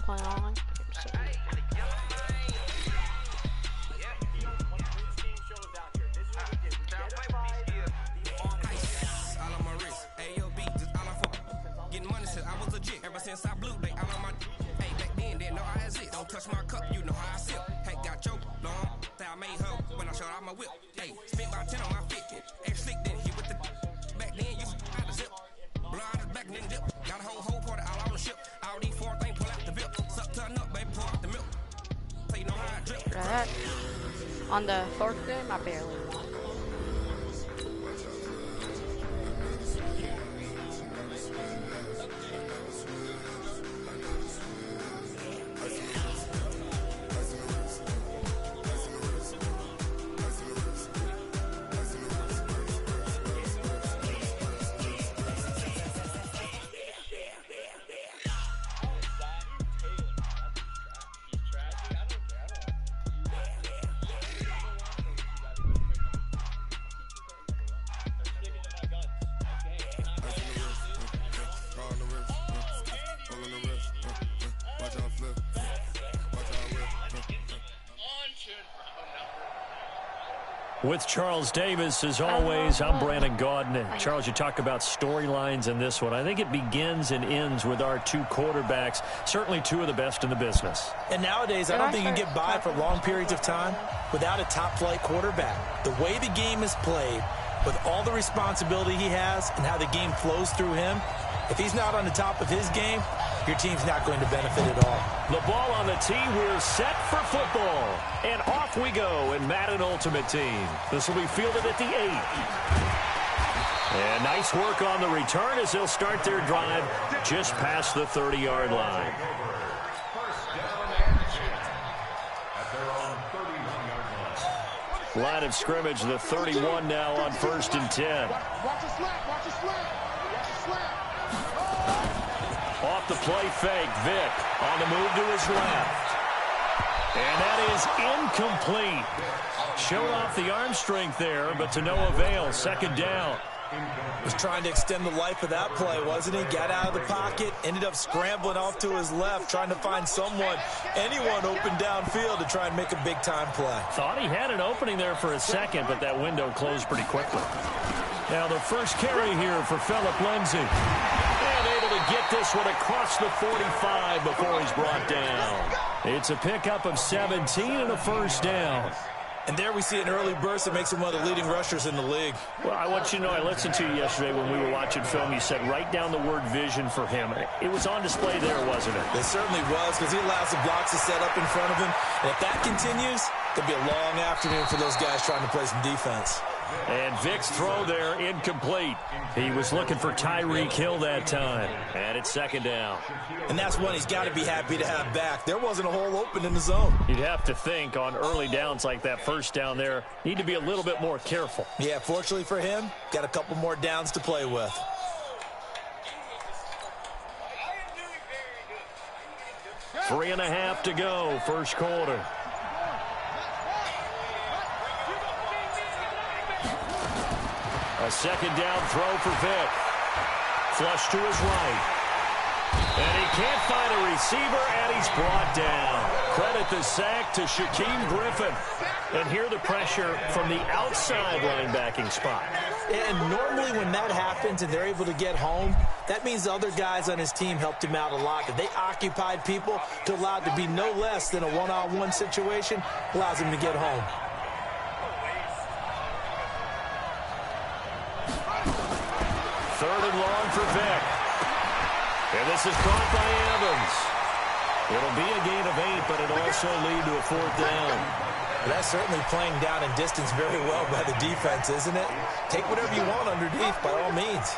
play on. Ever since I blew, they all on my hey, back then, didn't know I exist. Don't touch my cup, you know how I sip. Hey, got your long, that I made her when I showed out my whip. Hey, spent about 10 on my fit. Air slick, then hit with the back then, you had to zip. Blow out his back, then dip. Got a whole party all on the ship. All these four things, pull out the VIP. Suck, turn up, baby, pour out the milk. So you know how I drip. Right. On the fourth game, I barely won. With Charles Davis, as always, I'm Brandon Gaudin. Charles, you talk about storylines in this one. I think it begins and ends with our two quarterbacks, certainly two of the best in the business. And nowadays, I don't think you can get by for long periods of time without a top-flight quarterback. The way the game is played, with all the responsibility he has and how the game flows through him, if he's not on the top of his game, your team's not going to benefit at all. The ball on the tee. We're set for football. And off we go in Madden Ultimate Team. This will be fielded at the 8. And nice work on the return as they'll start their drive just past the 30-yard line. Line of scrimmage, the 31 now on 1st and 10. Off the play fake, Vick on the move to his left. And that is incomplete. Showed off the arm strength there, but to no avail. Second down. Was trying to extend the life of that play, wasn't he? Got out of the pocket, ended up scrambling off to his left, trying to find anyone open downfield to try and make a big-time play. Thought he had an opening there for a second, but that window closed pretty quickly. Now the first carry here for Phillip Lindsay. And able to get this one across the 45 before he's brought down. It's a pickup of 17 and a first down. And there we see an early burst that makes him one of the leading rushers in the league. Well, I want you to know, I listened to you yesterday when we were watching film. You said write down the word vision for him. It was on display there, wasn't it? It certainly was, because he allows the blocks to set up in front of him. And if that continues, it'll be a long afternoon for those guys trying to play some defense. And Vick's throw there incomplete. He was looking for Tyreek Hill that time. And it's second down. And that's one he's got to be happy to have back. There wasn't a hole open in the zone. You'd have to think on early downs like that first down there, need to be a little bit more careful. Yeah, fortunately for him, got a couple more downs to play with. Three and a half to go, first quarter. A second down throw for Vick. Flush to his right. And he can't find a receiver, and he's brought down. Credit the sack to Shaquem Griffin. And here the pressure from the outside linebacking spot. And normally when that happens and they're able to get home, that means the other guys on his team helped him out a lot. That they occupied people to allow it to be no less than a one-on-one situation, allows him to get home. Third and long for Vick. And this is caught by Evans. It'll be a gain of 8, but it'll also lead to a fourth down. Well, that's certainly playing down in distance very well by the defense, isn't it? Take whatever you want underneath, by all means.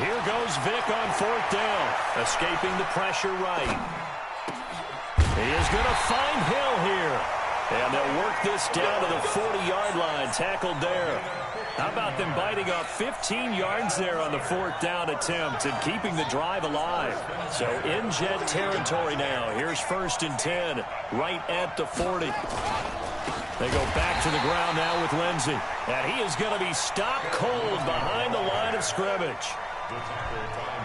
Here goes Vick on fourth down, escaping the pressure right. He is going to find Hill here. And they'll work this down to the 40-yard line, tackled there. How about them biting off 15 yards there on the fourth down attempt and keeping the drive alive? So in Jet territory now. Here's 1st and 10, right at the 40. They go back to the ground now with Lindsay. And he is going to be stopped cold behind the line of scrimmage.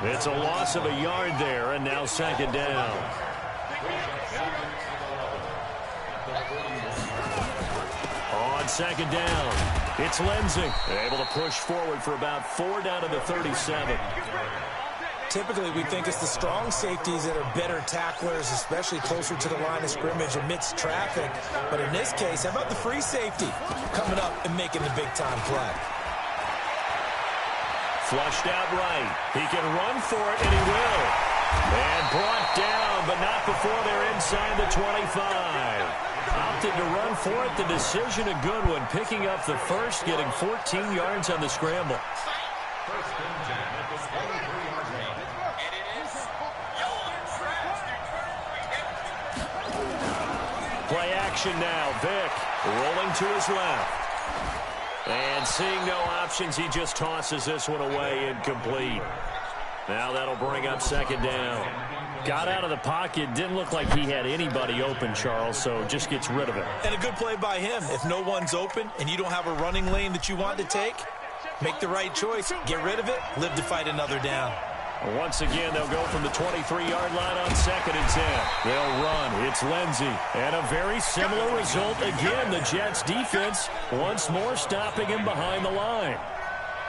It's a loss of a yard there, and now second down. On second down, it's Lindsey. Able to push forward for about 4 down to the 37. Typically, we think it's the strong safeties that are better tacklers, especially closer to the line of scrimmage amidst traffic. But in this case, how about the free safety coming up and making the big-time play? Flushed out right. He can run for it, and he will. And brought down, but not before they're inside the 25. Opted to run for it. The decision a good one. Picking up the first, getting 14 yards on the scramble. Play action now. Vick rolling to his left. And seeing no options, he just tosses this one away, incomplete. Now that'll bring up second down. Got out of the pocket. Didn't look like he had anybody open, Charles, so just gets rid of it. And a good play by him. If no one's open and you don't have a running lane that you want to take, make the right choice. Get rid of it. Live to fight another down. Once again, they'll go from the 23-yard line on 2nd and 10. They'll run. It's Lindsey. And a very similar result again. The Jets defense once more stopping him behind the line.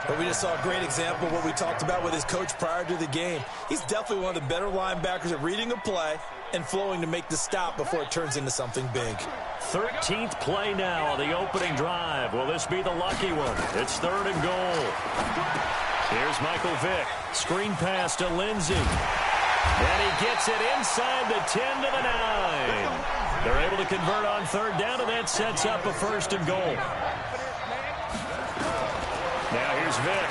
But we just saw a great example of what we talked about with his coach prior to the game. He's definitely one of the better linebackers at reading a play and flowing to make the stop before it turns into something big. 13th play now on the opening drive. Will this be the lucky one? It's 3rd and goal. Here's Michael Vick. Screen pass to Lindsey. And he gets it inside the 10 to the 9. They're able to convert on 3rd down, and that sets up a 1st and goal. Now here's Vick.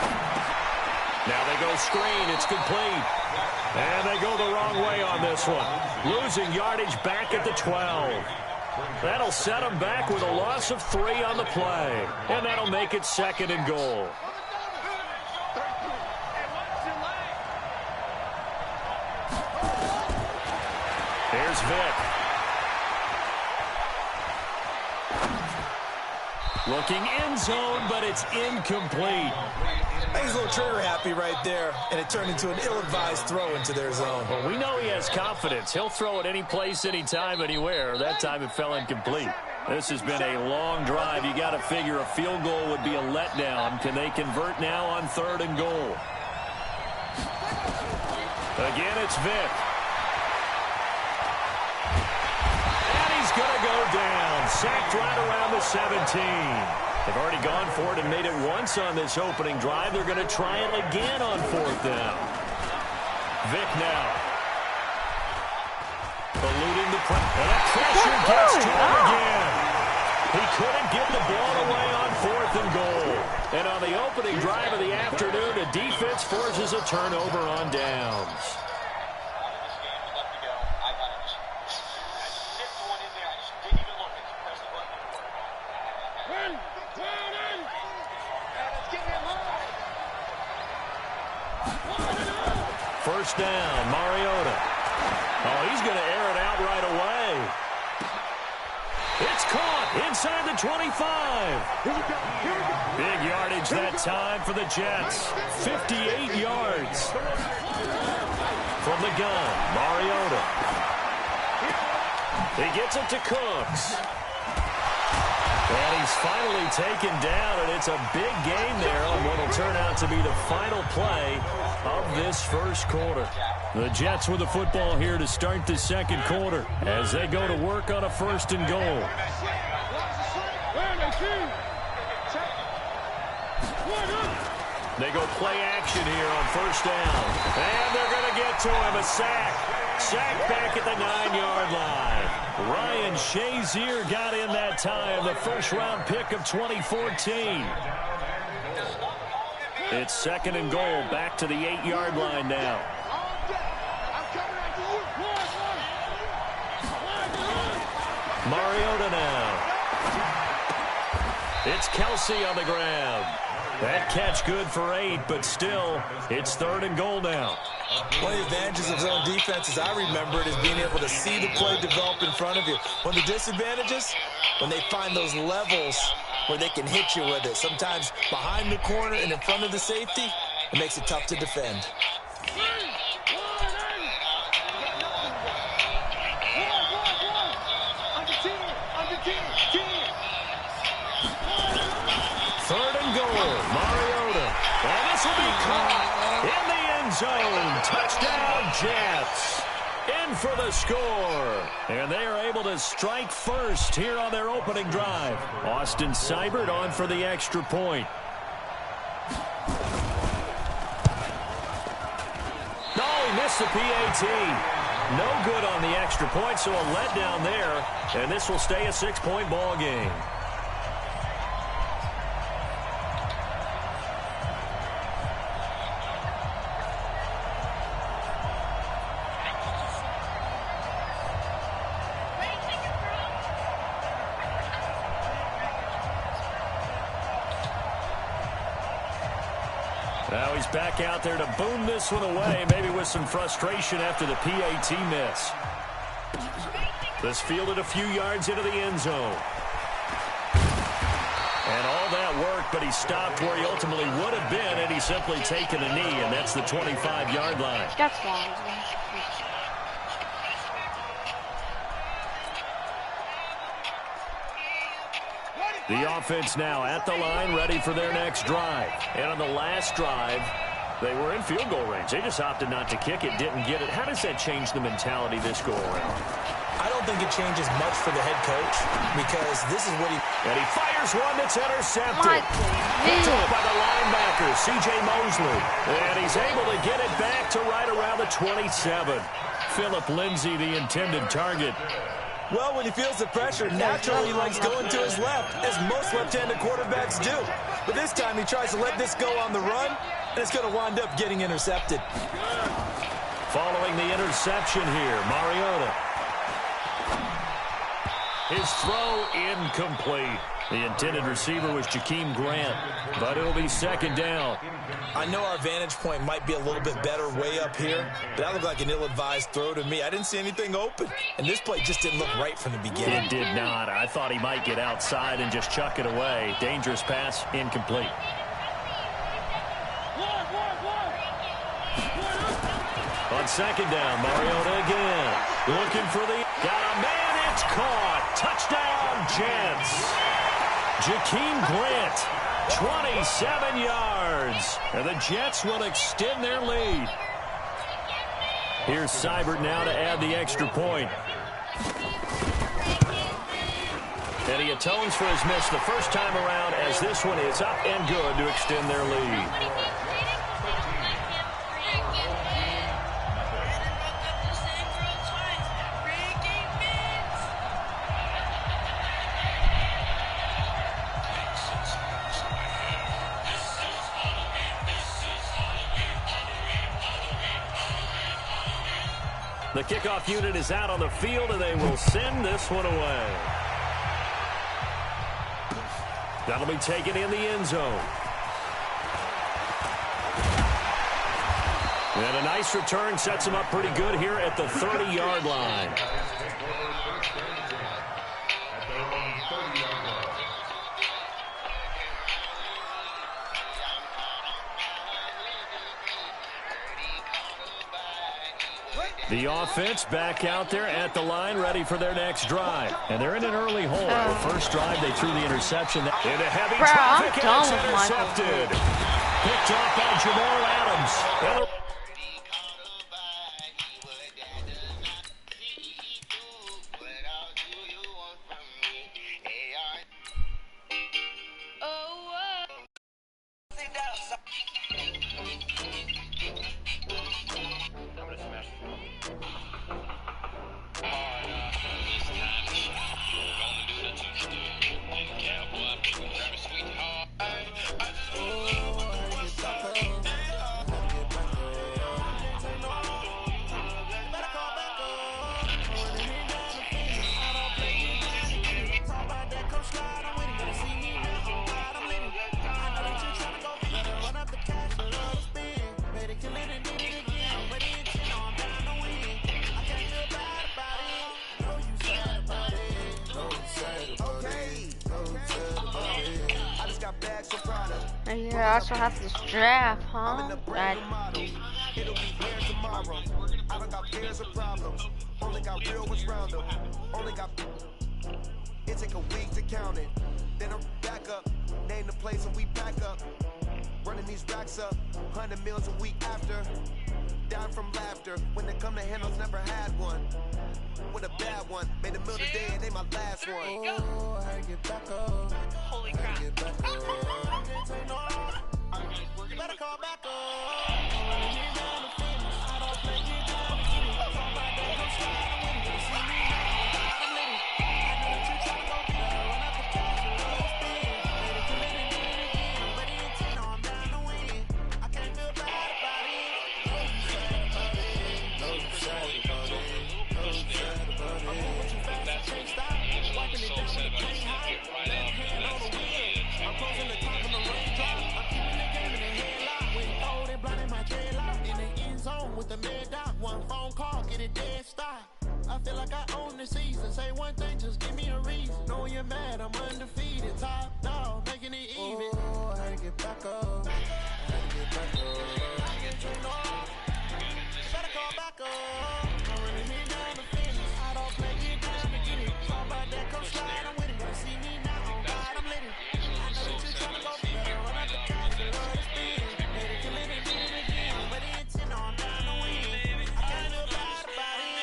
Now they go screen. It's complete. And they go the wrong way on this one. Losing yardage back at the 12. That'll set them back with a loss of 3 on the play. And that'll make it 2nd and goal. Here's Vick. Looking end zone, but it's incomplete. He's a little trigger happy right there, and it turned into an ill-advised throw into their zone. Well, we know he has confidence. He'll throw it any place, anytime, anywhere. That time it fell incomplete. This has been a long drive. You got to figure a field goal would be a letdown. Can they convert now on 3rd and goal? Again, it's Vick. Going to go down. Sacked right around the 17. They've already gone for it and made it once on this opening drive. They're going to try it again on 4th down. Vick now. Eluding the pressure. And the pressure gets to him again. He couldn't get the ball away on 4th and goal. And on the opening drive of the afternoon, the defense forces a turnover on downs. First down, Mariota. Oh, he's going to air it out right away. It's caught inside the 25. Big yardage that time for the Jets. 58 yards. From the gun, Mariota. He gets it to Cooks. And he's finally taken down, and it's a big gain there on what will turn out to be the final play of this first quarter. The Jets with the football here to start the second quarter as they go to work on a 1st and goal. They go play action here on 1st down. And they're going to get to him, a sack. Sack back at the 9-yard line. Ryan Shazier got in that time, the first-round pick of 2014. It's 2nd and goal, back to the 8-yard line now. Mariota now. It's Kelsey on the ground. That catch good for 8, but still, it's 3rd and goal now. One of the advantages of zone defense, as I remember it, is being able to see the play develop in front of you. One of the disadvantages, when they find those levels where they can hit you with it. Sometimes behind the corner and in front of the safety, It makes it tough to defend. Third and goal, Mariota. And this will be caught in the end zone. Touchdown, Jets. In for the score. And they are able to strike first here on their opening drive. Austin Seibert on for the extra point. No, he missed the PAT. No good on the extra point, so a letdown there. And this will stay a 6-point ball game. Now he's back out there to boom this one away, maybe with some frustration after the PAT miss. This fielded a few yards into the end zone. And all that work, but he stopped where he ultimately would have been had he simply taken a knee, and that's the 25-yard line. That's long. The offense now at the line, ready for their next drive. And on the last drive, they were in field goal range. They just opted not to kick it, didn't get it. How does that change the mentality this go around? I don't think it changes much for the head coach because this is what he... And he fires one that's intercepted. Picked off by the linebacker, C.J. Mosley. And he's able to get it back to right around the 27. Philip Lindsay, the intended target. Well, when he feels the pressure, naturally he likes going to his left, as most left-handed quarterbacks do. But this time he tries to let this go on the run, and it's going to wind up getting intercepted. Following the interception here, Mariota. His throw incomplete. The intended receiver was Jakeem Grant, but it'll be second down. I know our vantage point might be a little bit better way up here, but that looked like an ill-advised throw to me. I didn't see anything open, and this play just didn't look right from the beginning. It did not. I thought he might get outside and just chuck it away. Dangerous pass, incomplete. On second down, Mariota again. Looking for the... Got a man, it's caught. Touchdown, Jets. Jakeem Grant, 27 yards. And the Jets will extend their lead. Here's Seibert now to add the extra point. And he atones for his miss the first time around as this one is up and good to extend their lead. The kickoff unit is out on the field, and they will send this one away. That'll be taken in the end zone. And a nice return sets him up pretty good here at the 30-yard line. The offense back out there at the line, ready for their next drive. And they're in an early hole. The first drive, they threw the interception. Into heavy traffic, and it's intercepted. Picked off by Jamal Adams. And you also have this draft, huh? That It'll be here tomorrow. I don't got fears or problems. Only got real what's round them. Only got. It take a week to count it. Then I'm back up. Name the place and we back up. Running these racks up. 100 meals a week after. Down from laughter. When they come to handles, never had one. With a bad one. Made a meal today and they my last one. Oh, I get back up. Holy crap. You better call back up. I feel like I own the season. Say one thing, just give me a reason. Knowing you're mad, I'm undefeated. Top dog, making it even. Oh, I had to get back up. I had to get back up. You better call back up. I'm running me down the finish. I don't play it down to get it. Talk about that, come slide, I'm with it. You see me now, on God, I'm lit it. I know that you're trying to go for that. Run out the couch, you love the spin. Made it, kill it, and did it again. But the intent on down to win. I can't feel bad about it.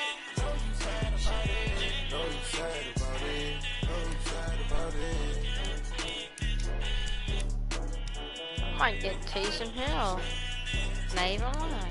might get Taysom Hill. Not even lying.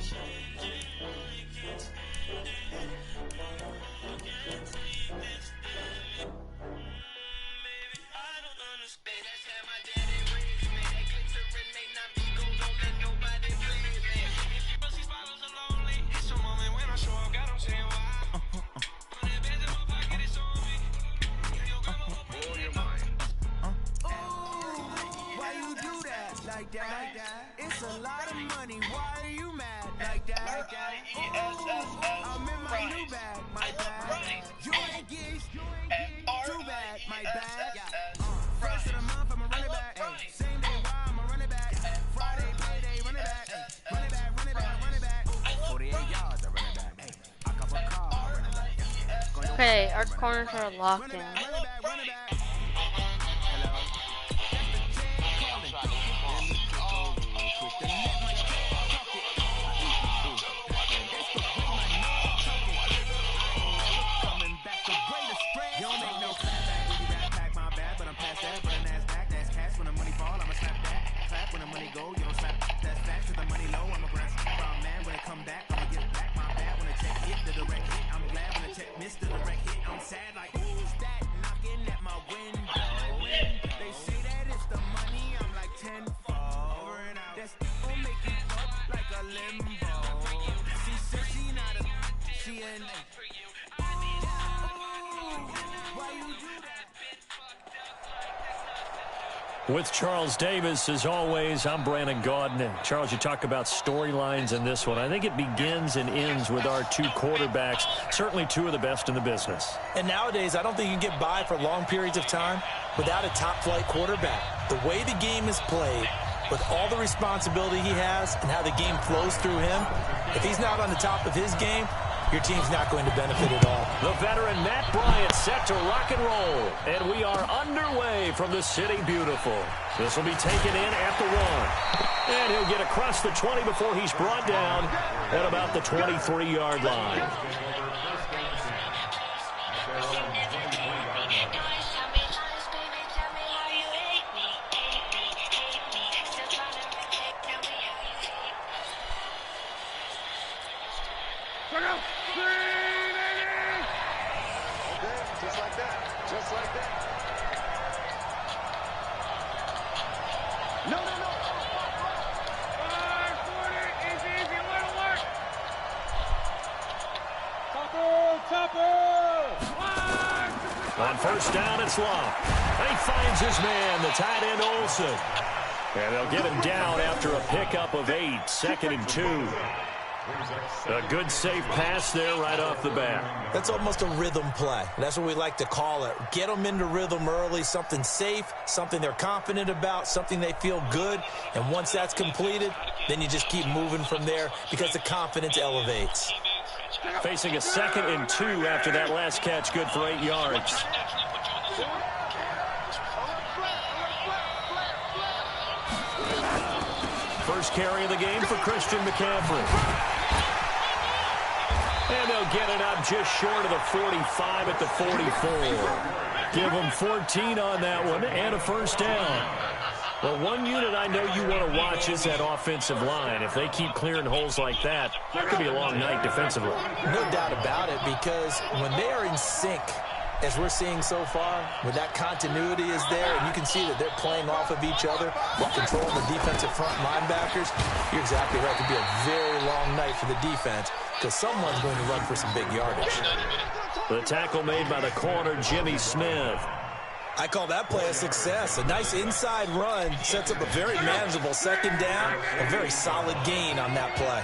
It's a lot of money. Why are you mad like that? I'm in my new bag, my bag. You ain't geeks, too bad, my bag. First of the month, I'ma run it back. Same day, why I'ma run it back. Friday, payday, run it back. Run it back, run it back, run it back. 48 yards, I run it back. I cover a car, run it back. Okay, our corners are locked in. With Charles Davis, as always, I'm Brandon Gaudin. And Charles, you talk about storylines in this one. I think it begins and ends with our two quarterbacks, certainly two of the best in the business. And nowadays, I don't think you can get by for long periods of time without a top-flight quarterback. The way the game is played, with all the responsibility he has and how the game flows through him, if he's not on the top of his game, your team's not going to benefit at all. The veteran Matt Bryant set to rock and roll. And we are underway from the City Beautiful. This will be taken in at the 1. And he'll get across the 20 before he's brought down at about the 23-yard line. On first down, it's Love. And he finds his man, the tight end Olsen. And they'll get him down after a pickup of 8, 2nd and 2. A good safe pass there right off the bat. That's almost a rhythm play. That's what we like to call it. Get them into rhythm early, something safe, something they're confident about, something they feel good. And once that's completed, then you just keep moving from there because the confidence elevates. Facing a 2nd and 2 after that last catch, good for 8 yards. First carry of the game for Christian McCaffrey. And they'll get it up just short of the 45 at the 44. Give them 14 on that one and a first down. Well, one unit I know you want to watch is that offensive line. If they keep clearing holes like that, that could be a long night defensively. No doubt about it, because when they are in sync, as we're seeing so far, when that continuity is there, and you can see that they're playing off of each other while controlling the defensive front linebackers, you're exactly right. It could be a very long night for the defense because someone's going to run for some big yardage. The tackle made by the corner, Jimmy Smith. I call that play a success. A nice inside run sets up a very manageable 2nd down, a very solid gain on that play.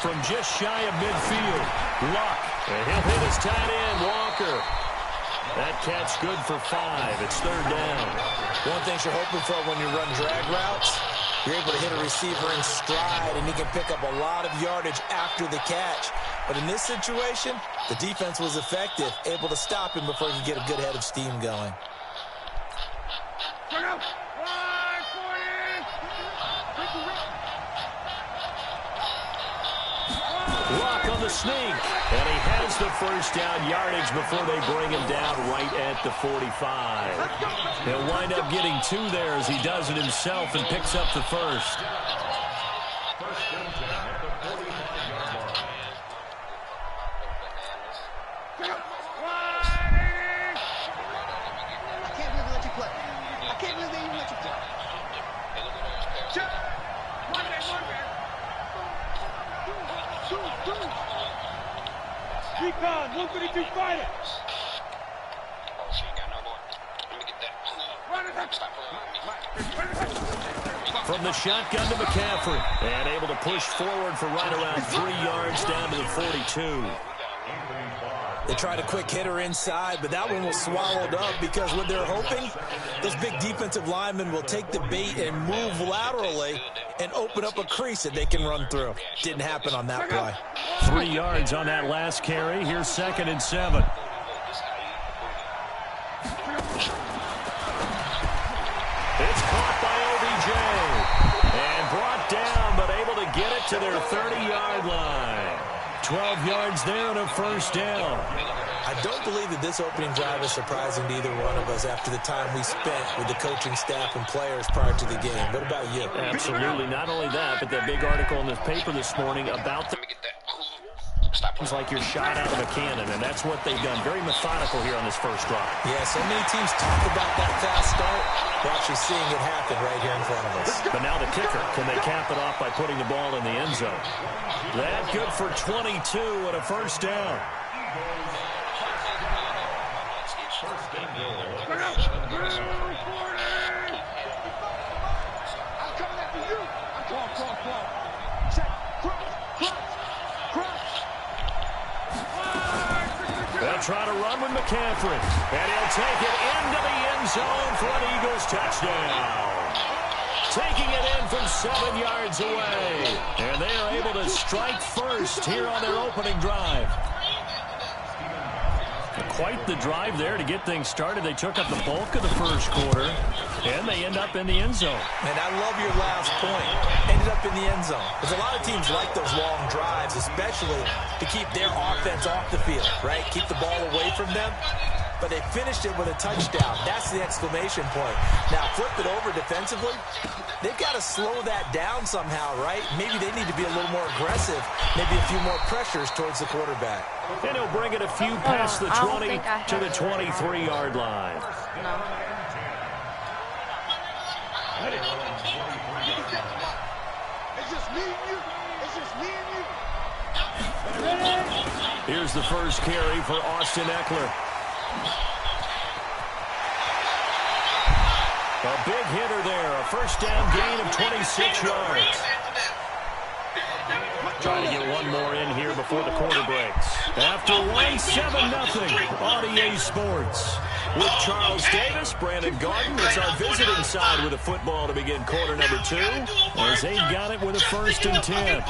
From just shy of midfield, Luck. And he'll hit his tight end, Walker. That catch good for 5. It's 3rd down. One thing you're hoping for when you run drag routes, you're able to hit a receiver in stride, and he can pick up a lot of yardage after the catch. But in this situation, the defense was effective, able to stop him before he could get a good head of steam going. Luck on the sneak, and he has the first down yardage before they bring him down right at the 45. He'll wind up getting 2 there as he does it himself and picks up the first. Recon, 152 fighter. From the shotgun to McCaffrey, and able to push forward for right around 3 yards down to the 42. They tried a quick hitter inside, but that one was swallowed up because what they're hoping, those big defensive linemen will take the bait and move laterally and open up a crease that they can run through. Didn't happen on that play. 3 yards on that last carry. Here's 2nd and 7. It's caught by OBJ and brought down, but able to get it to their 30-yard line. 12 yards there and a first down. I don't believe that this opening drive is surprising to either one of us after the time we spent with the coaching staff and players prior to the game. What about you? Absolutely. Not only that, but that big article in the paper this morning about the... It's like you're shot out of a cannon, and that's what they've done. Very methodical here on this first drive. Yeah, so many teams talk about that fast start. We're actually seeing it happen right here in front of us. But now the kicker, can they cap it off by putting the ball in the end zone? That good for 22 and a first down. They'll try to run with McCaffrey, and he'll take it into the end zone for an Eagles touchdown. Taking it in from 7 yards away, and they are able to strike first here on their opening drive. Quite the drive there to get things started. They took up the bulk of the first quarter, and they end up in the end zone. And I love your last point. Ended up in the end zone. Because a lot of teams like those long drives, especially to keep their offense off the field, right? Keep the ball away from them. But they finished it with a touchdown. That's the exclamation point. Now, flip it over defensively. They've got to slow that down somehow, right? Maybe they need to be a little more aggressive. Maybe a few more pressures towards the quarterback. And he'll bring it a few past the 20 to the 23-yard line. No. It's just me and you. It's just me and you. Here's the first carry for Austin Eckler. A big hitter there. A first down gain of 26 yards. Trying to get one more in here before the quarter breaks. After one, 7-0 on EA Sports. With Charles Davis, Brandon Garden, it's our visiting side with a football to begin quarter number 2. As they've got it with a 1st and 10.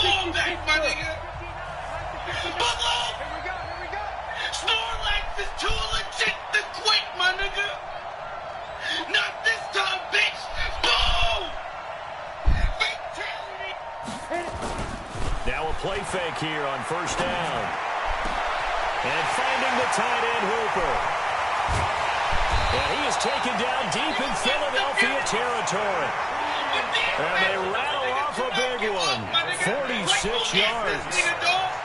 Snorlax is too legit to quit, my nigga. Not this time, bitch. Boom! Now a play fake here on 1st down. And finding the tight end Hooper. And he is taken down deep in Philadelphia territory. And they rattle off a big one. 46 yards.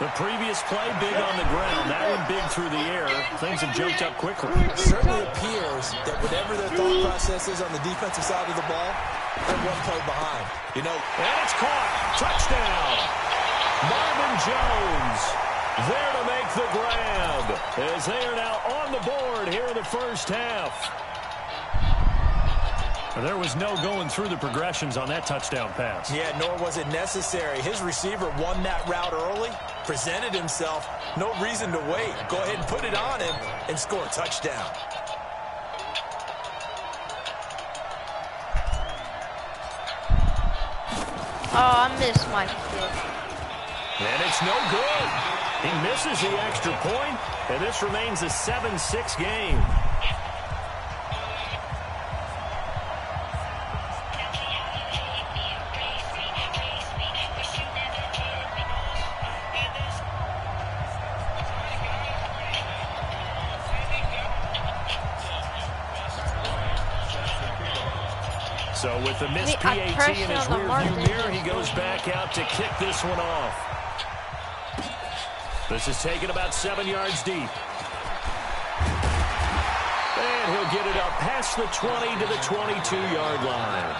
The previous play big on the ground. That one big through the air. Things have jumped up quickly. It certainly appears that whatever their thought process is on the defensive side of the ball, they're one play behind. You know, and it's caught. Touchdown. Marvin Jones there to make the grab. As they are now on the board here in the first half. There was no going through the progressions on that touchdown pass. Yeah, nor was it necessary. His receiver won that route early, presented himself. No reason to wait. Go ahead and put it on him and score a touchdown. Oh, I missed my kick. And it's no good. He misses the extra point, and this remains a 7-6 game. So with the missed PAT in his rearview mirror, he goes back out to kick this one off. This is taken about 7 yards deep. And he'll get it up past the 20 to the 22-yard line.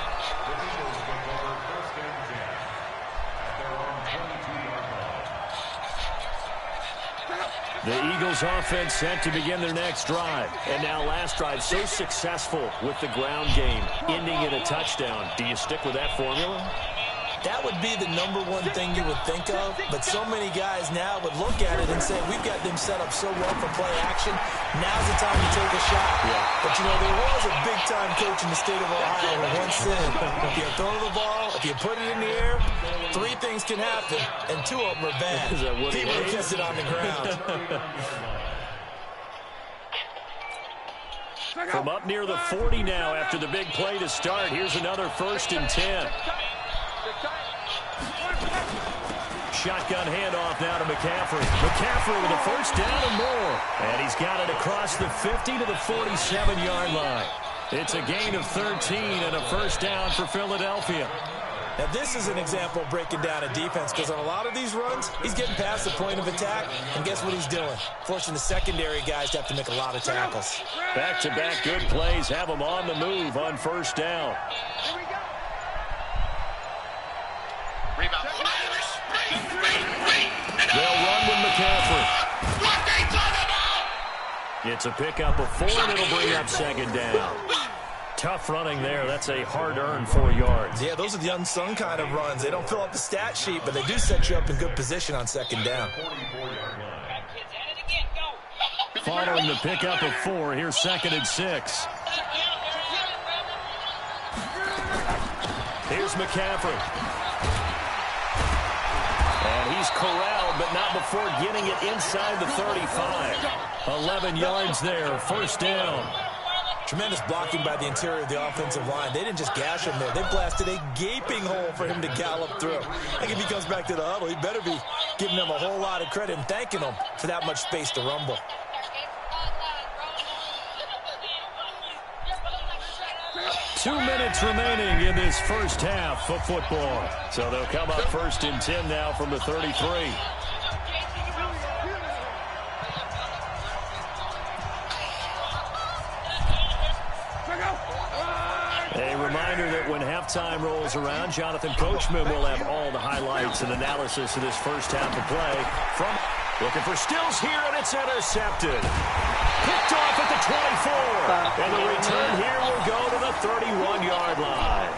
The Eagles offense set to begin their next drive. And now last drive so successful with the ground game, ending in a touchdown. Do you stick with that formula? That would be the number one thing you would think of, but so many guys now would look at it and say, we've got them set up so well for play action, now's the time to take a shot. Yeah. But, you know, there was a big-time coach in the state of Ohio who once said, if you throw the ball, if you put it in the air, 3 things can happen, and 2 of them are bad. People who kiss it on the ground. From up near the 40 now after the big play to start, here's another 1st and 10. Shotgun handoff now to McCaffrey. McCaffrey with a 1st down and more. And he's got it across the 50 to the 47-yard line. It's a gain of 13 and a 1st down for Philadelphia. Now, this is an example of breaking down a defense because on a lot of these runs, he's getting past the point of attack, and guess what he's doing? Forcing the secondary guys to have to make a lot of tackles. Back-to-back good plays have them on the move on 1st down. They'll run with McCaffrey. It's a pickup of 4, and it'll bring up 2nd down. Tough running there. That's a hard-earned 4 yards. Yeah, those are the unsung kind of runs. They don't fill up the stat sheet, but they do set you up in good position on 2nd down. Following the pickup of 4, here's 2nd and 6. Here's McCaffrey. And he's corralled, but not before getting it inside the 35. 11 yards there, 1st down. Tremendous blocking by the interior of the offensive line. They didn't just gash him there. They blasted a gaping hole for him to gallop through. I think if he comes back to the huddle, he better be giving them a whole lot of credit and thanking them for that much space to rumble. Two minutes remaining in this first half of football. So they'll come up 1st and 10 now from the 33. A reminder that when halftime rolls around, Jonathan Coachman will have all the highlights and analysis of this first half of play. From looking for Stills here, and it's intercepted. Picked off at the 24. And the return here will go to the 31-yard line.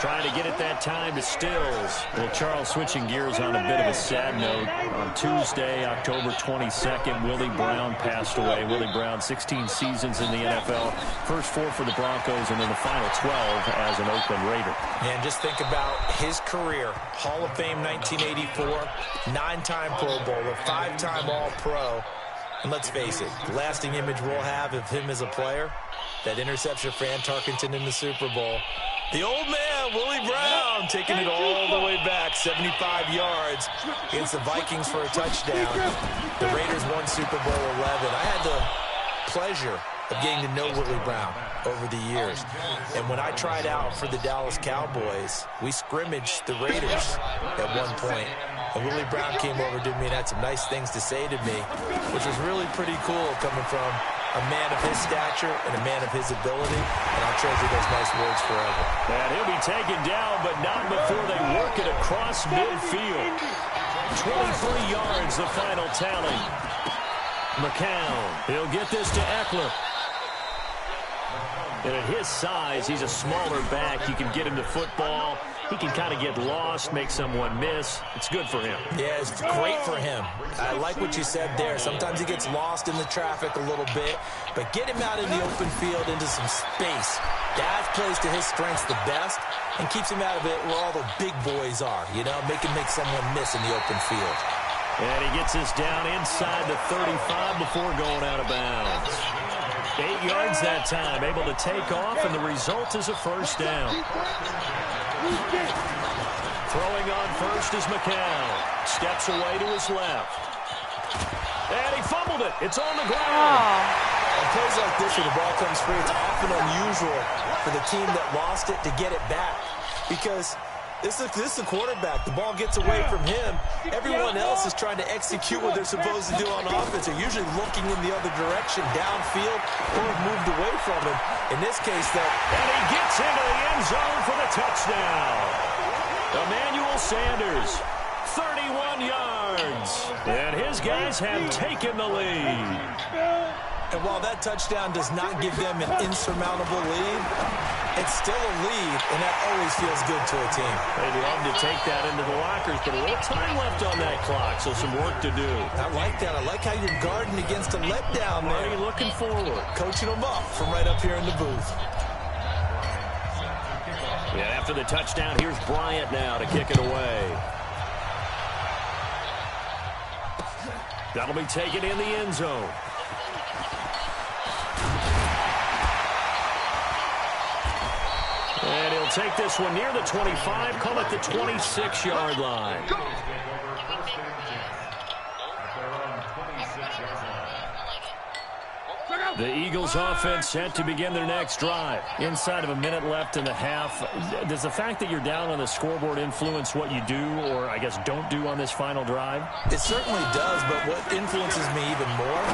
Trying to get it that time to Stills. Well, Charles, switching gears on a bit of a sad note. On Tuesday, October 22nd, Willie Brown passed away. Willie Brown, 16 seasons in the NFL. First 4 for the Broncos, and then the final 12 as an Oakland Raider. And just think about his career. Hall of Fame 1984, 9-time Pro Bowler, 5-time All-Pro. And let's face it, the lasting image we'll have of him as a player, that interception for Fran Tarkenton in the Super Bowl. The old man, Willie Brown, taking it all the way back, 75 yards against the Vikings for a touchdown. The Raiders won Super Bowl 11. I had the pleasure of getting to know Willie Brown over the years. And when I tried out for the Dallas Cowboys, we scrimmaged the Raiders at one point. And Willie Brown came over to me and had some nice things to say to me, which was really pretty cool coming from a man of his stature and a man of his ability, and I'll treasure those nice words forever. And he'll be taken down, but not before they work it across midfield. 23 yards, the final tally. McCown, he'll get this to Eckler. And at his size, he's a smaller back. You can get him to football. He can kind of get lost, make someone miss. It's good for him. Yeah, it's great for him. I like what you said there. Sometimes he gets lost in the traffic a little bit, but get him out in the open field into some space. That plays to his strengths the best and keeps him out of it where all the big boys are, you know, make someone miss in the open field. And he gets us down inside the 35 before going out of bounds. 8 yards that time, able to take off, and the result is a first down. Throwing on first is McCown. Steps away to his left. And he fumbled it. It's on the ground. On plays like this where the ball comes free, it's often unusual for the team that lost it to get it back. Because this is a quarterback. The ball gets away from him. Everyone else is trying to execute what they're supposed to do on offense. They're usually looking in the other direction, downfield, or have moved away from him. In this case, though. And he gets into the end zone for the touchdown. Emmanuel Sanders, 31 yards. And his guys have taken the lead. And while that touchdown does not give them an insurmountable lead, it's still a lead, and that always feels good to a team. They'd love to take that into the lockers, but a little time left on that clock, so some work to do. I like that. I like how you're guarding against a letdown there. Already looking forward. Coaching them up from right up here in the booth. Yeah, after the touchdown, here's Bryant now to kick it away. That'll be taken in the end zone. And he'll take this one near the 25, call it the 26-yard line. The Eagles offense set to begin their next drive. Inside of a minute left in the half. Does the fact that you're down on the scoreboard influence what you do, or I guess don't do on this final drive? It certainly does, but what influences me even more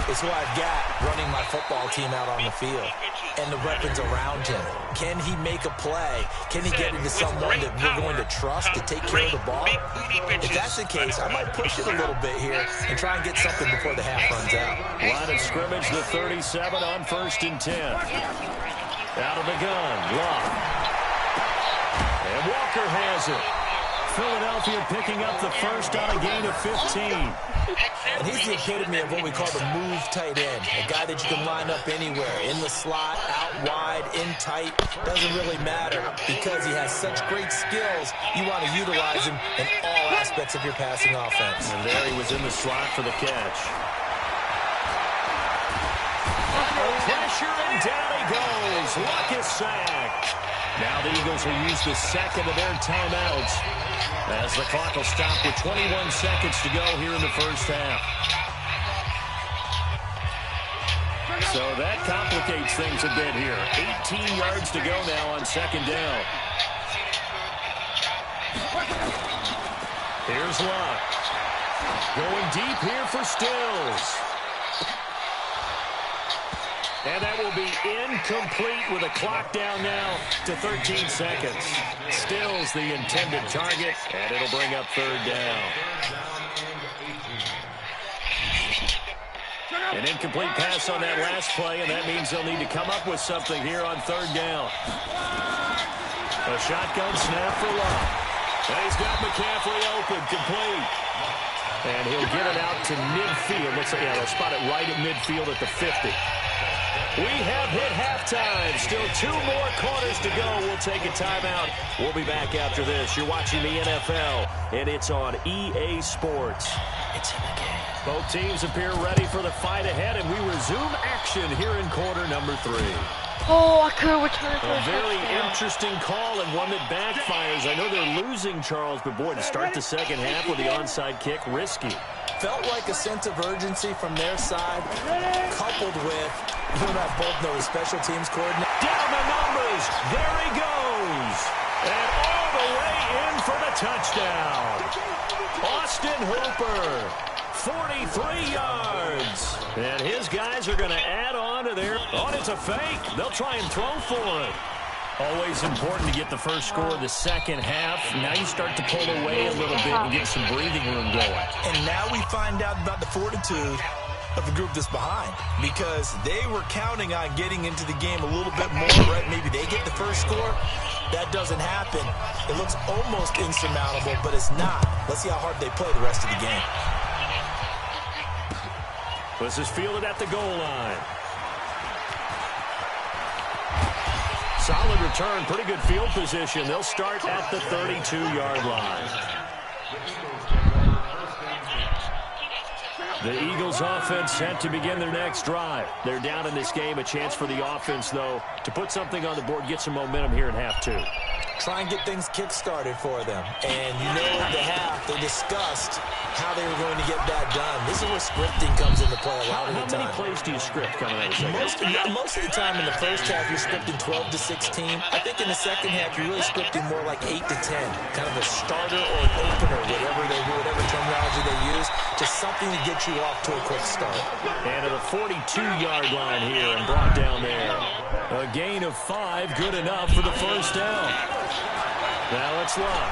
is who I've got running my football team out on the field and the weapons around him. Can he make a play? Can he get into someone that we're going to trust to take care of the ball? If that's the case, I might push it a little bit here and try and get something before the half runs out. Line of scrimmage, the 37 on 1st and 10. Out of the gun, Love. And Walker has it. Philadelphia picking up the first on a gain of 15. And he's the epitome of what we call the move tight end. A guy that you can line up anywhere. In the slot, out wide, in tight. Doesn't really matter because he has such great skills. You want to utilize him in all aspects of your passing offense. And there he was in the slot for the catch. Pressure, and down he goes. Luck is sacked. Now the Eagles will use the second of their timeouts as the clock will stop with 21 seconds to go here in the first half. So that complicates things a bit here. 18 yards to go now on second down. Here's Luck. Going deep here for Stills. And that will be incomplete with a clock down now to 13 seconds. Stills the intended target, and it'll bring up third down. An incomplete pass on that last play, and that means they'll need to come up with something here on third down. A shotgun snap for Love. And he's got McCaffrey open, complete. And he'll get it out to midfield. Looks like, they'll spot it right at midfield at the 50. We have hit halftime. Still 2 more quarters to go. We'll take a timeout. We'll be back after this. You're watching the NFL, and it's on EA Sports. It's in the game. Both teams appear ready for the fight ahead, and we resume action here in quarter number 3. Oh, I could return it. A very interesting call and one that backfires. I know they're losing, Charles, but boy, to start the second half with the onside kick, risky. Felt like a sense of urgency from their side, coupled with, you and I both know the special teams coordinator. Down the numbers. There he goes. And all the way in for the touchdown. Austin Hooper. 43 yards. And his guys are going to add on to their... Oh, it's a fake. They'll try and throw for it. Always important to get the first score of the second half. Now you start to pull away a little bit and get some breathing room going. And now we find out about the fortitude of the group that's behind, because they were counting on getting into the game a little bit more, right? Maybe they get the first score. That doesn't happen. It looks almost insurmountable, but it's not. Let's see how hard they play the rest of the game. This is fielded at the goal line. Solid return, pretty good field position. They'll start at the 32-yard line. The Eagles offense set to begin their next drive. They're down in this game. A chance for the offense, though, to put something on the board, get some momentum here in half 2. Try and get things kick-started for them. And you know at the half, they discussed how they were going to get that done. This is where scripting comes into play a lot of the time. How many plays do you script coming out of the second half? Most of the time in the first half, you're scripting 12 to 16. I think in the second half, you're really scripting more like 8 to 10. Kind of a starter or an opener, whatever terminology they use, just something to get you off to a quick start. And to the 42-yard line here and brought down there. A gain of 5, good enough for the first down. Now it's Love.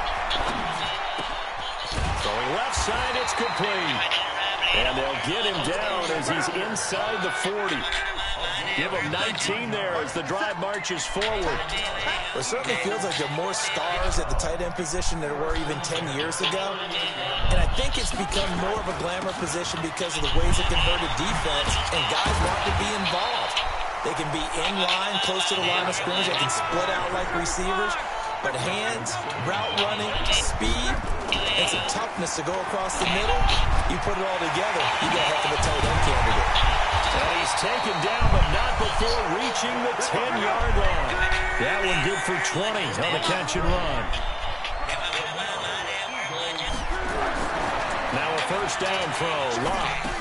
Throwing left side, it's complete. And they'll get him down as he's inside the 40. Give him 19 there as the drive marches forward. It certainly feels like there are more stars at the tight end position than there were even 10 years ago. And I think it's become more of a glamour position because of the ways it can hurt a defense, and guys want to be involved. They can be in line, close to the line of scrimmage. They can split out like receivers. But hands, route running, speed, and some toughness to go across the middle, you put it all together, you got a heck of a tight end candidate. And he's taken down, but not before reaching the 10-yard line. That one good for 20 on the catch and run. Now a first down throw, Locke.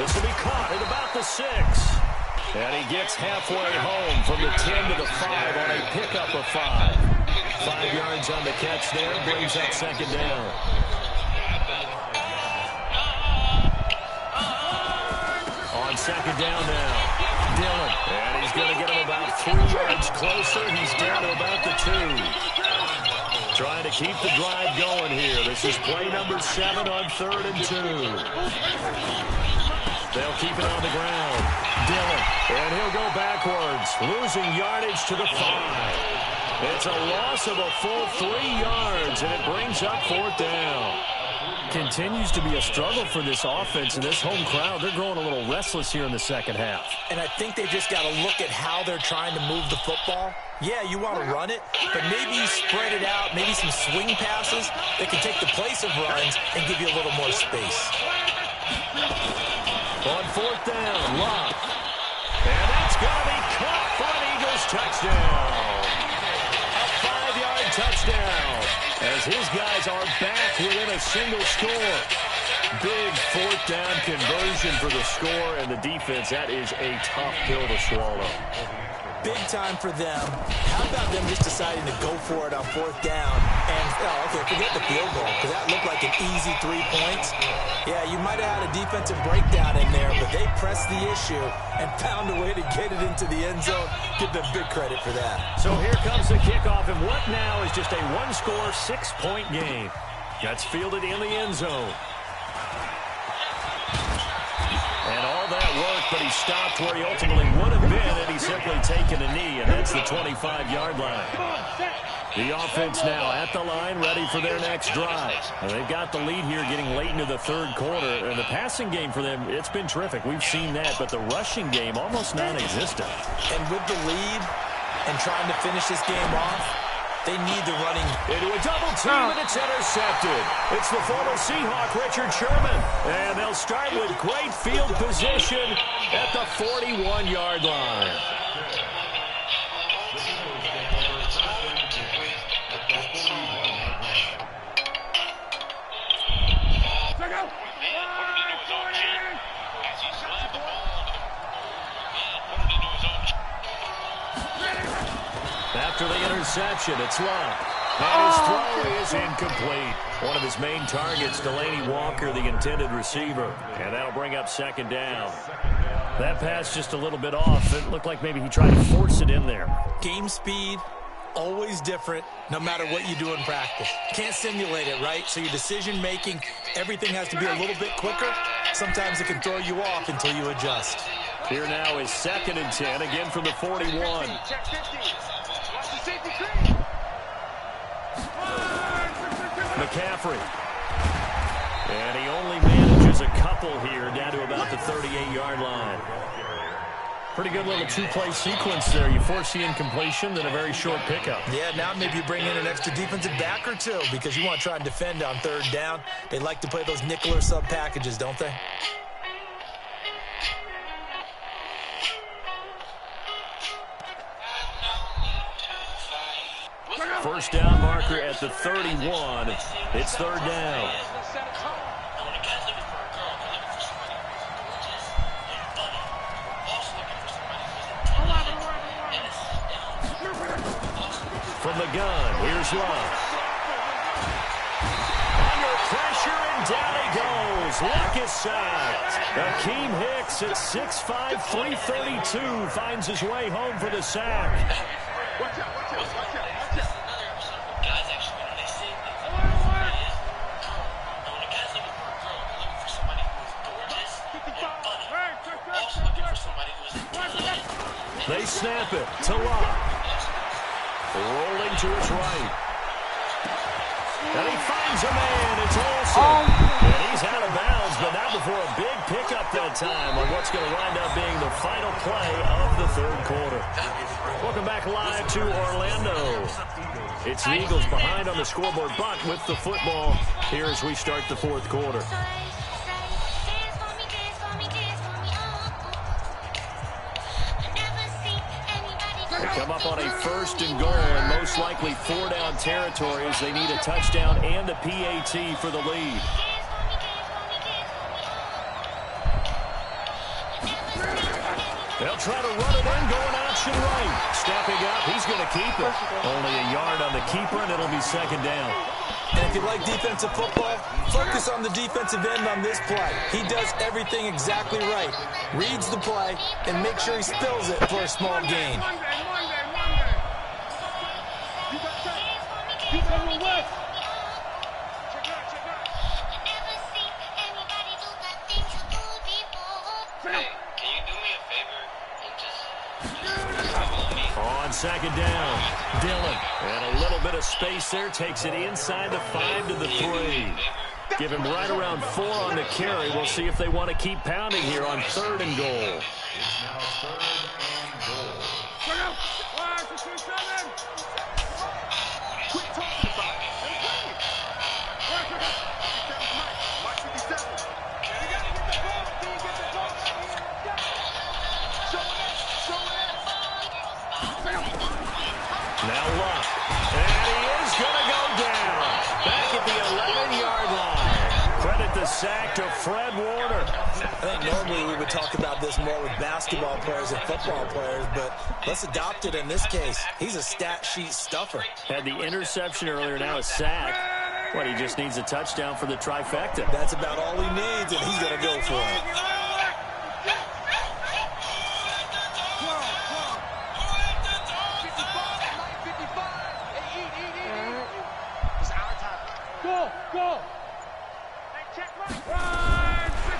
This will be caught at about the 6. And he gets halfway home from the 10 to the 5 on a pickup of 5. 5 yards on the catch there, brings up second down. On second down now, Dillon. And he's going to get him about 3 yards closer. He's down to about the 2. Trying to keep the drive going here. This is play number 7 on 3rd and 2. They'll keep it on the ground. Dillon, and he'll go backwards, losing yardage to the 5. It's a loss of a full 3 yards, and it brings up 4th down. Continues to be a struggle for this offense and this home crowd. They're growing a little restless here in the second half. And I think they've just got to look at how they're trying to move the football. Yeah, you want to run it, but maybe you spread it out, maybe some swing passes that can take the place of runs and give you a little more space. On 4th down, Locke. And that's going to be caught for an Eagles touchdown. A 5-yard touchdown as his guys are back within a single score. Big 4th down conversion for the score, and the defense, that is a tough pill to swallow. Big time for them. How about them just deciding to go for it on 4th down? And, okay, forget the field goal, because that looked like an easy 3 points. Yeah, you might have had a defensive breakdown in there, but they pressed the issue and found a way to get it into the end zone. Give them big credit for that. So here comes the kickoff, and what now is just a 1-score, 6-point game. That's fielded in the end zone. And all that but he stopped where he ultimately would have been had he simply taken a knee, and that's the 25-yard line. The offense now at the line, ready for their next drive. And they've got the lead here getting late into the third quarter. And the passing game for them, it's been terrific. We've seen that, but the rushing game almost non-existent. And with the lead and trying to finish this game off, they need the running. Into a double team, and it's intercepted. It's the former Seahawk, Richard Sherman. And they'll start with great field position at the 41-yard line. After the interception, it's Love. And his throw is incomplete. One of his main targets, Delaney Walker, the intended receiver. And that'll bring up second down. That pass just a little bit off. It looked like maybe he tried to force it in there. Game speed, always different, no matter what you do in practice. Can't simulate it, right? So your decision-making, everything has to be a little bit quicker. Sometimes it can throw you off until you adjust. Here now is 2nd and 10, again from the 41. McCaffrey. And he only manages a couple here down to about the 38-yard line. Pretty good little two-play sequence there. You force the incompletion, then a very short pickup. Yeah, now maybe you bring in an extra defensive back or two because you want to try and defend on third down. They like to play those nickel or sub packages, don't they? First down marker at the 31. It's third down. From the gun, here's Love. Under pressure, and down he goes. Luck is sacked. Akeem Hicks at 6'5", 332 finds his way home for the sack. Watch out. They snap it to Love. Rolling to his right. And he finds a man. It's Olsen. And he's out of bounds, but not before a big pickup that time on what's going to wind up being the final play of the third quarter. Welcome back live to Orlando. It's the Eagles behind on the scoreboard, but with the football here as we start the fourth quarter. They come up on a 1st and goal and most likely 4-down territory as they need a touchdown and a PAT for the lead. They'll try to run it in, going option right. Stepping up, he's going to keep it. Only a yard on the keeper, and it'll be second down. And if you like defensive football, focus on the defensive end on this play. He does everything exactly right. Reads the play and makes sure he spills it for a small gain. On second down, Dillon. And a little bit of space there. Takes it inside the 5 to the 3. Give him right around 4 on the carry. We'll see if they want to keep pounding here on 3rd and goal. Now Luck. And he is going to go down. Back at the 11-yard line. Credit the sack to Fred Warner. I think normally we would talk about this more with basketball players and football players, but let's adopt it in this case. He's a stat sheet stuffer. Had the interception earlier, now a sack. What, he just needs a touchdown for the trifecta. That's about all he needs, and he's going to go for it.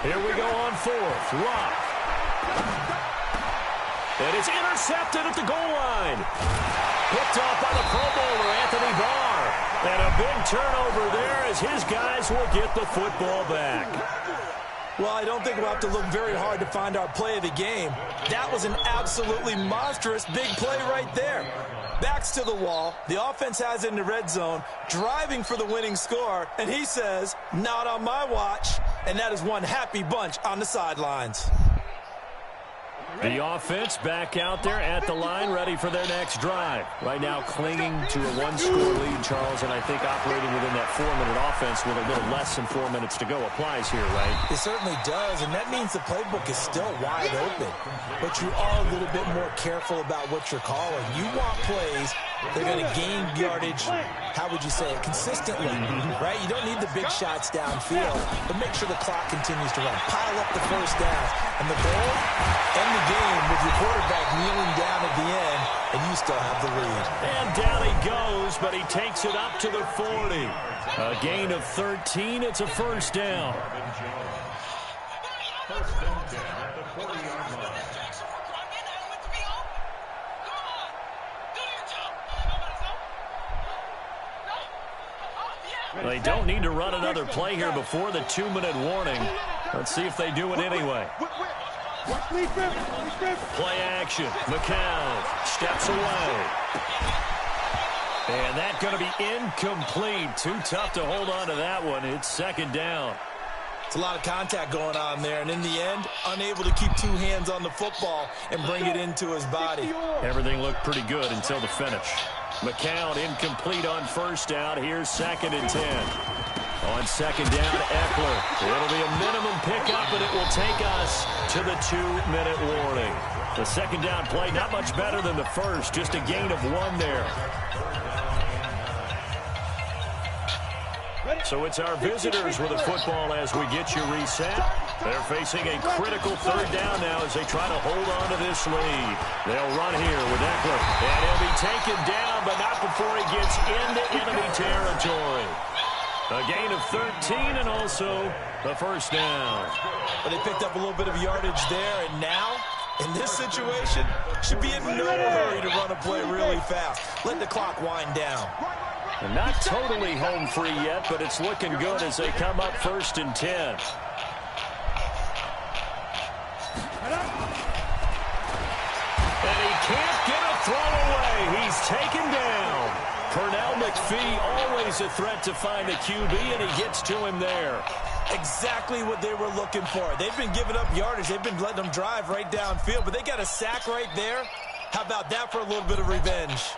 Here we go on 4th. Luck. And it's intercepted at the goal line. Picked off by the Pro Bowler, Anthony Barr. And a big turnover there as his guys will get the football back. Well, I don't think we'll have to look very hard to find our play of the game. That was an absolutely monstrous big play right there. Backs to the wall. The offense has it in the red zone, driving for the winning score. And he says, not on my watch. And that is one happy bunch on the sidelines. The offense back out there at the line, ready for their next drive. Right now clinging to a one-score lead, Charles, and I think operating within that 4-minute offense with a little less than 4 minutes to go applies here, right? It certainly does, and that means the playbook is still wide open. But you are a little bit more careful about what you're calling. You want plays that are going to gain yardage, how would you say it, consistently, right? You don't need the big shots downfield, but make sure the clock continues to run. Pile up the first down, and the goal, end the game with your quarterback kneeling down at the end, and you still have the lead. And down he goes, but he takes it up to the 40. A gain of 13. It's a first down. First down at the 40-yard line. They don't need to run another play here before the 2-minute warning. Let's see if they do it anyway. Play action. McCown steps away. And that's going to be incomplete. Too tough to hold on to that one. It's second down. It's a lot of contact going on there, and in the end, unable to keep two hands on the football and bring it into his body. Everything looked pretty good until the finish. McCown incomplete on first down. Here's 2nd and 10. On second down, Eckler. It'll be a minimum pickup, and it will take us to the 2-minute warning. The second down play, not much better than the first, just a gain of 1 there. So it's our visitors with the football as we get you reset. They're facing a critical third down now as they try to hold on to this lead. They'll run here with Eckler. And he'll be taken down, but not before he gets into enemy territory. A gain of 13 and also the first down. But they picked up a little bit of yardage there, and now, in this situation, should be in no hurry to run a play really fast. Let the clock wind down. And not totally home free yet, but it's looking good as they come up 1st and 10. And he can't get a throw away. He's taken down. Pernell McPhee, always a threat to find the QB, and he gets to him there. Exactly what they were looking for. They've been giving up yardage. They've been letting them drive right downfield, but they got a sack right there. How about that for a little bit of revenge?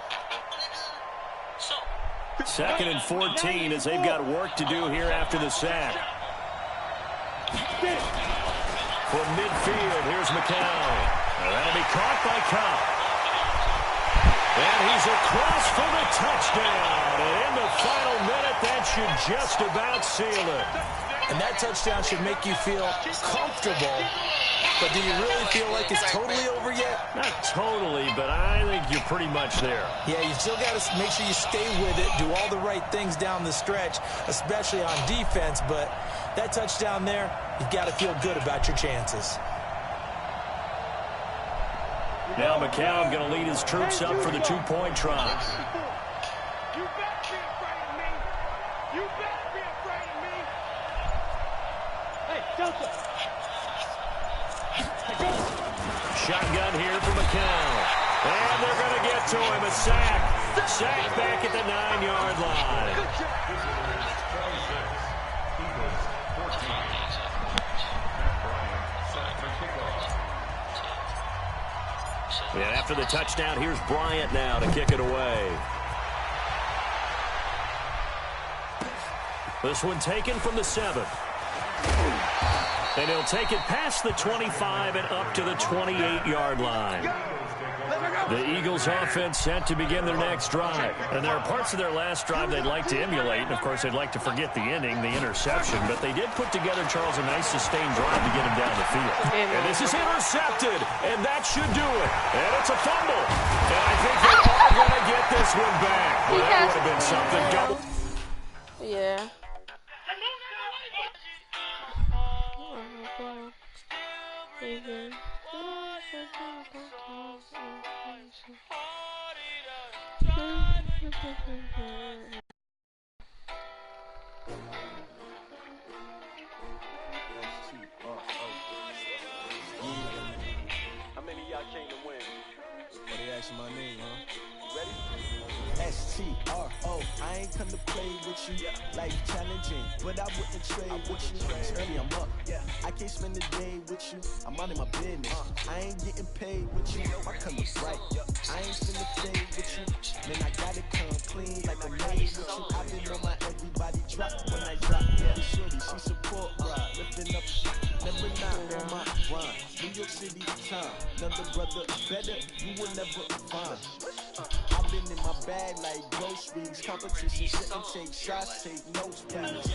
2nd and 14 as they've got work to do here after the sack. From midfield, here's McCown. And that'll be caught by Cobb. And he's across for the touchdown. And in the final minute, that should just about seal it. And that touchdown should make you feel comfortable. But do you really feel like it's totally over yet? Not totally, but I think you're pretty much there. Yeah, you still got to make sure you stay with it, do all the right things down the stretch, especially on defense. But that touchdown there, you've got to feel good about your chances. Now McCown going to lead his troops up for the 2-point try. You better be afraid of me. You better be afraid of me. Hey, Delta. Shotgun here for McCown. And they're going to get to him. A sack. Sack back at the 9-yard line. And after the touchdown, here's Bryant now to kick it away. This one taken from the 7. And he'll take it past the 25 and up to the 28-yard line. The Eagles offense set to begin their next drive. And there are parts of their last drive they'd like to emulate. And, of course, they'd like to forget the ending, the interception. But they did put together, Charles, a nice sustained drive to get him down the field. And this is intercepted. And that should do it. And it's a fumble. And I think they are going to get this one back. Well, that would have been something. Yeah. How many of y'all came to win? Oh, they asking my name, huh? Ready? S-T-R-O, I ain't come to play with you. Life challenging, but I wouldn't trade with you. It's early, I'm up. I can't spend the day with you. I'm out in my business. I ain't getting paid with you. My color's bright. I ain't finna fade with you. Man, I gotta come clean like a maid with you. I've been on my everybody drop when I drop. The shorty, she support ride. Lifting up, never not on my rhyme. New York City time. Another brother better, you will never find. I've been in my bag like groceries, competition, sit and take shots, take notes, please. We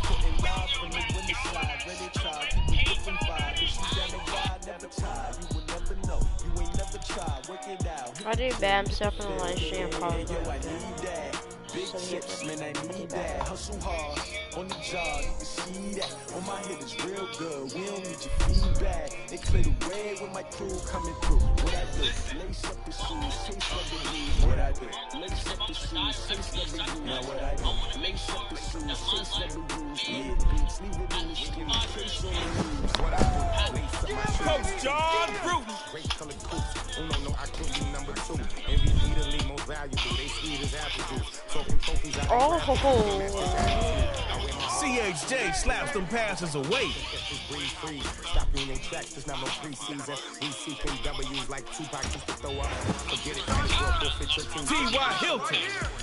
putting live from the winning side, ready to try, keep a different vibe. If you down the ride, never tired, you will never know, you ain't never tried, work it out. I do bad stuff in the live stream, probably. Yo, I need that, big chips, man, I need that. Hustle hard, on the job, you can see that. On my head is real good, we don't need your feedback. They clear the way with my crew coming through. What I do, lace up the shoes, taste of the leaves. What I do, lace up the shoes, taste of the leaves. Now what I do, lace up the shoes, taste of the leaves. Yeah, beats, leave it in the streets, trace on the leaves. What I do, lace up my shoes. Coach John Bruton. Great colored coats. No, I could be number 2. MVP the league most valuable. They sweet as apple juice. Talking trophies out CHJ slaps them passes away. Free. Stop you in your tracks. There's not no preseason. We seeking W's like Tupac used to throw up. Forget it. T.Y. Hilton.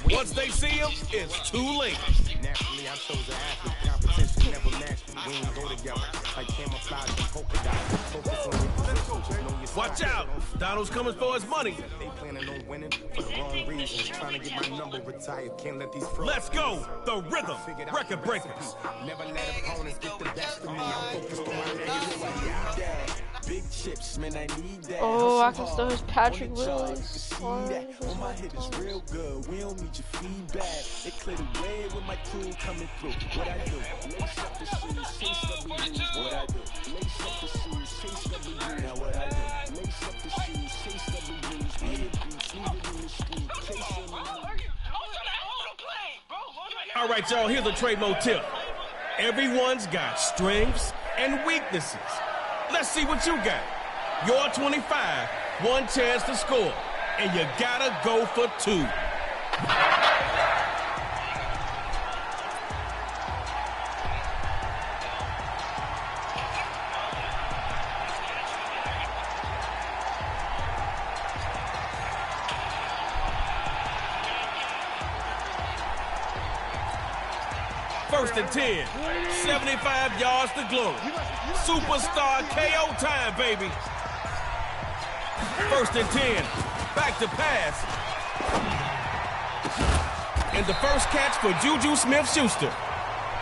Once they see him, it's too late. Naturally, I chose an athlete. Competition never matched me. We ain't go together. Like camouflage and polka dots. Focus on your position. Watch out. Donald's coming for his money. They planning on winning for the wrong reasons. Trying to get my number retired. Can't let these frogs. Let's go. The Rhythm Record Breakers. Never let opponents get the best of me. I'm focused on my Big chips, man, I need that. Oh, I can still his Patrick Willis. On my head is real good. We don't need your feedback. They clear the way with my crew coming through. What I do, lace up the shoes, taste of the blues. What I do, lace up the shoes, taste of the blues. Now what I do, lace up the shoes, taste of the blues. Leave it in the street, taste of the blues. All right, y'all, here's a Trey Mo tip. Everyone's got strengths and weaknesses. Let's see what you got. You're 25, one chance to score, and you gotta go for 2. First and 10, 75 yards to glory. Superstar KO time, baby. First and 10, back to pass. And the first catch for Juju Smith-Schuster.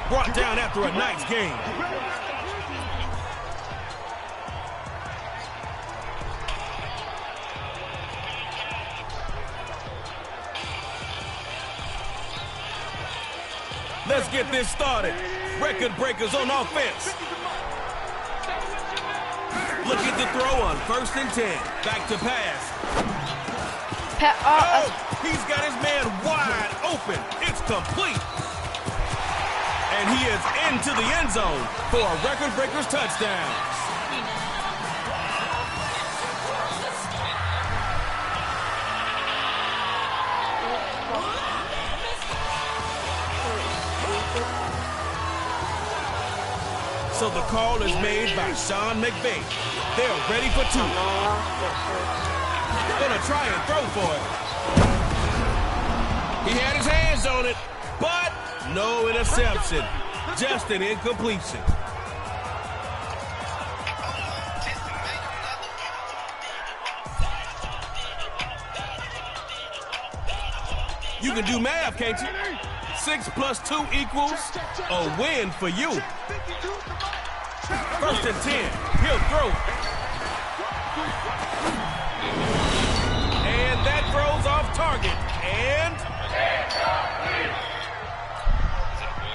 Brought down after a nice game. Let's get this started. Record breakers on offense. Looking to throw on first and 10. Back to pass. Oh, he's got his man wide open. It's complete. And he is into the end zone for a record breakers touchdown. So the call is made by Sean McVay. They're ready for 2. Gonna try and throw for it. He had his hands on it, but no interception. Just an incompletion. You can do math, can't you? 6 plus 2 equals a win for you. First and 10, he'll throw. And that throws off target. And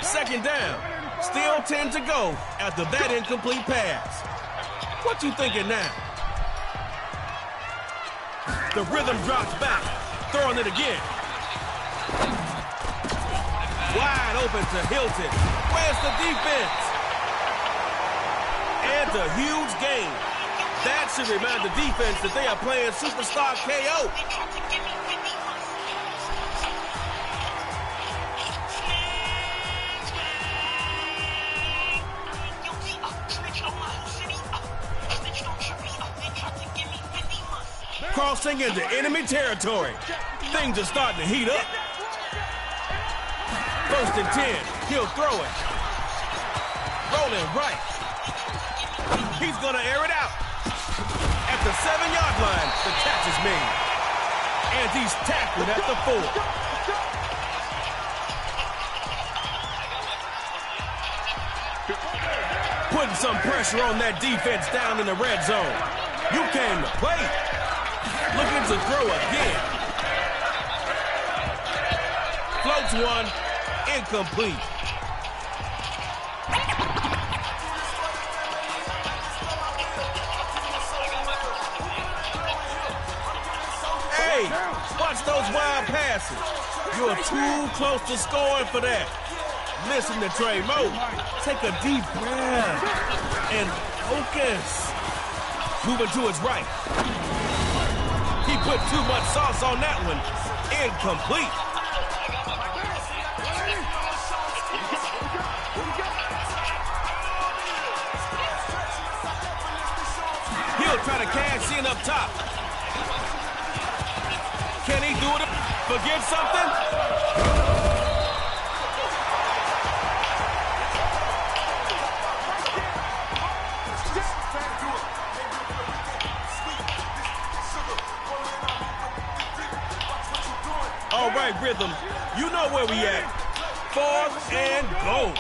second down. Still 10 to go after that incomplete pass. What you thinking now? The rhythm drops back, throwing it again. Wide open to Hilton. Where's the defense? And a huge gain. That should remind the defense that they are playing Superstar KO. Crossing into enemy territory. Things are starting to heat up. 1st and 10. He'll throw it. Rolling right. He's going to air it out. At the 7-yard line, the catch is made. And he's tackled at the 4. Putting some pressure on that defense down in the red zone. You came to play. Looking to throw again. Floats one. Incomplete. Hey, watch those wild passes. You're too close to scoring for that. Listen to Trey Moe. Take a deep breath and focus. Moving to his right. He put too much sauce on that one. Incomplete. He'll try to cash in up top. Can he do it? Forget something? All right, Rhythm, you know where we at. 4th and goal.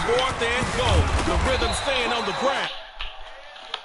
4th and goal. The Rhythm staying on the ground.